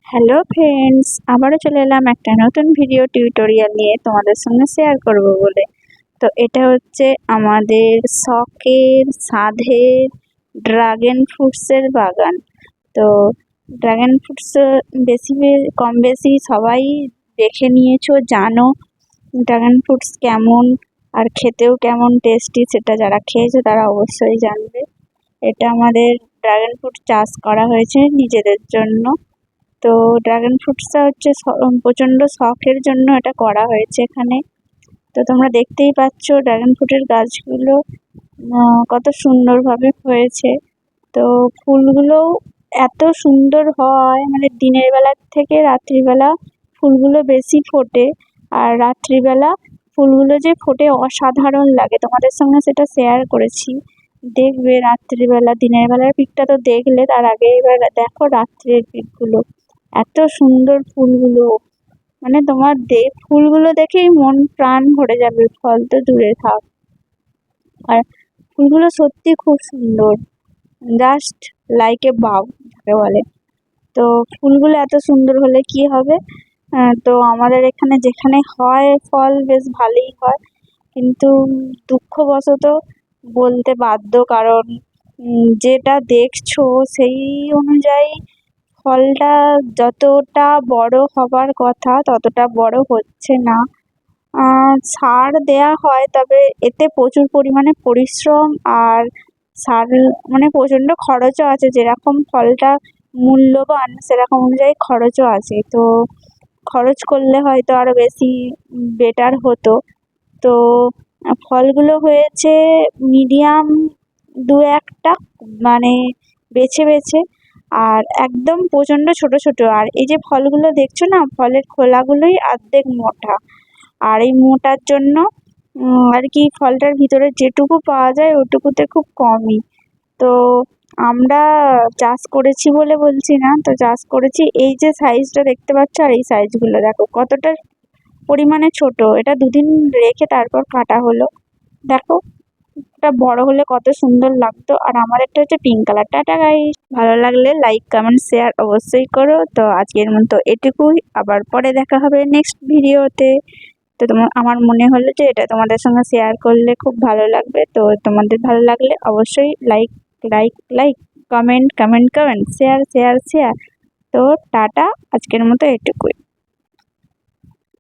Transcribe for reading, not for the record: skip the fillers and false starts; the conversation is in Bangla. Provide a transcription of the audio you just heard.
হ্যালো ফ্রেন্ডস, আবারও চলে এলাম একটা নতুন ভিডিও টিউটোরিয়াল নিয়ে তোমাদের সঙ্গে শেয়ার করব বলে। তো এটা হচ্ছে আমাদের শখের সাধের ড্রাগন ফ্রুটসের বাগান। তো ড্রাগন ফ্রুটস কম বেশি সবাই দেখে নিয়েছো, জানো ড্রাগন ফ্রুটস কেমন আর খেতেও কেমন টেস্টি, সেটা যারা খেয়েছে তারা অবশ্যই জানবে। এটা আমাদের ড্রাগন ফ্রুট চাষ করা হয়েছে নিজেদের জন্য। তো ড্রাগন ফ্রুটসটা হচ্ছে প্রচণ্ড শখের জন্য এটা করা হয়েছে এখানে। তো তোমরা দেখতেই পাচ্ছ ড্রাগন ফ্রুটের গাছগুলো কত সুন্দরভাবে হয়েছে। তো ফুলগুলোও এত সুন্দর হয়, মানে দিনের বেলার থেকে রাত্রিবেলা ফুলগুলো বেশি ফোটে। আর রাত্রিবেলা ফুলগুলো যে ফোটে অসাধারণ লাগে, তোমাদের সঙ্গে সেটা শেয়ার করেছি। দেখবে রাত্রিবেলা, দিনের বেলার পিকটা তো দেখলে, তার আগে এবার দেখো রাত্রের পিকগুলো। এত সুন্দর ফুলগুলো, মানে তোমার ফুলগুলো দেখেই মন প্রাণ ভরে যাবে, ফল তো দূরে থাক। আর ফুলগুলো সত্যি খুব সুন্দর, জাস্ট লাইক এ বাউ যাকে বলে। তো ফুলগুলো এত সুন্দর হলে কি হবে, তো আমাদের এখানে যেখানে হয় ফল বেশ ভালোই হয়, কিন্তু দুঃখবশত বলতে বাধ্য, কারণ যেটা দেখছো সেই অনুযায়ী ফলটা যতটা বড় হবার কথা ততটা বড় হচ্ছে না। সার দেয়া হয়, তবে এতে প্রচুর পরিমাণে পরিশ্রম আর সার, মানে প্রচণ্ড খরচও আছে। যেরকম ফলটা মূল্যবান সেরকম অনুযায়ী খরচও আছে। তো খরচ করলে হয়তো আরও বেশি বেটার হতো। তো ফলগুলো হয়েছে মিডিয়াম দু একটা, মানে বেছে বেছে, আর একদম প্রচণ্ড ছোট ছোট। আর এই যে ফলগুলো দেখছো না, ফলের খোলাগুলোই অর্ধেক মোটা। আর এই মোটার জন্য আর কি ফলটার ভিতরে যেটুকু পাওয়া যায় ওটুকুতে খুব কমই। তো আমরা চাষ করেছি বলে বলছি না, তো চাষ করেছি। এই যে সাইজটা দেখতে পাচ্ছ, আর এই সাইজগুলো দেখো কতটা পরিমাণে ছোট। এটা দুদিন রেখে তারপর কাটা হলো। দেখো এটা বড় হলে কত সুন্দর লাগতো। আর আমার একটা হচ্ছে পিঙ্ক কালার। টাটা গাইস, ভালো লাগলে লাইক কমেন্ট শেয়ার অবশ্যই করো। তো আজকের মতো এটুকুই, আবার পরে দেখা হবে নেক্সট ভিডিওতে। তো আমার মনে হলো যে এটা তোমাদের সঙ্গে শেয়ার করলে খুব ভালো লাগবে। তো তোমাদের ভালো লাগলে অবশ্যই like like like, comment comment comment, share share share. তো টাটা, আজকের মতো এটুকুই।